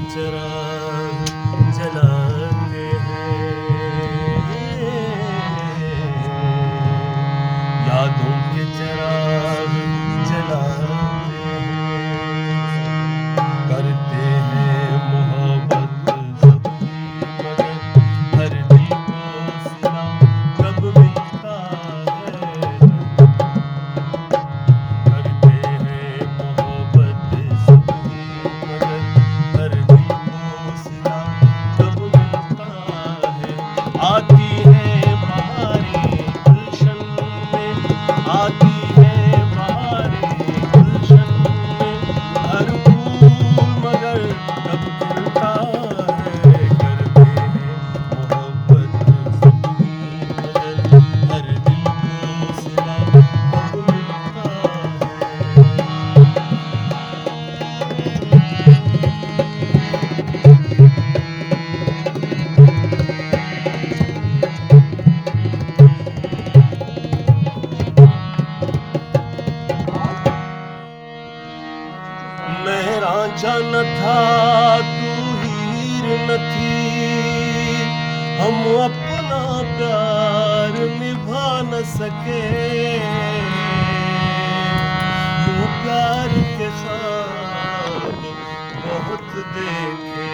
चिराग जलाते हैं, यादों के चिराग जलाते हैं, करते हैं मोहब्बत सबकी मगर हर दिल को सिला कब मिलता है। करते हैं मोहब्बत सबकी मगर हर दिल को सिला कब मिलता है। आती है बहारें गुलशन में, आती है बहारें गुलशन में, हर फूल मगर कब खिलता है। करते हैं मोहब्बत सबकी मगर हर दिल को सिला कब मिलता है। मैं रांझा न था तू हीर न थी, हम अपना प्यार निभा न सके। यूं प्यार के ख्वाब बहुत देखे,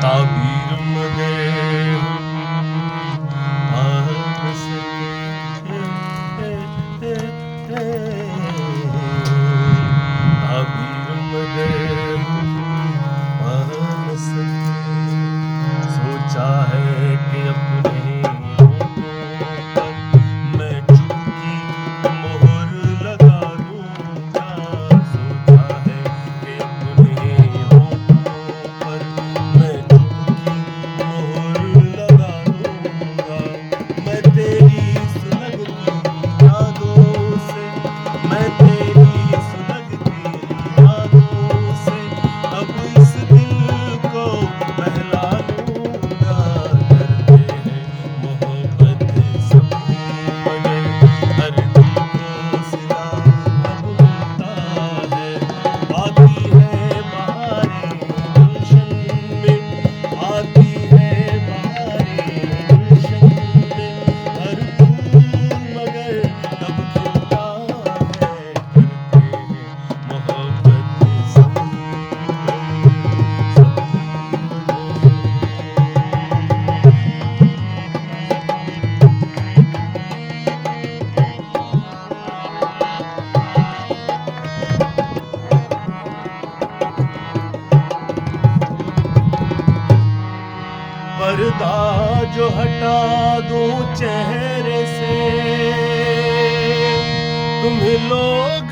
ताबीर मगर आ न सके। ताबीर मगर आ न सके। सोचा है कि अपने होठों पर मैं चुपकी मोहर लगा दूंगा। सोचा है कि अपने होठों पर मैं चुपकी मोहर लगा दूंगा। मैं तेरी सुलगती यादों से, मैं तेरी सुलगती यादों से अब इस दिल को बहला दूंगा। करते हैं मोहब्बत सबकी मगर हर दिल को सिला कब मिलता है। आती है बहारें गुलशन में, आती है बहारें गुलशन में, हर फूल मगर कब खिलता है। करते हैं मोहब्बत सबकी पर्दा जो हटा दूं चेहरे से, तुम्हें लोग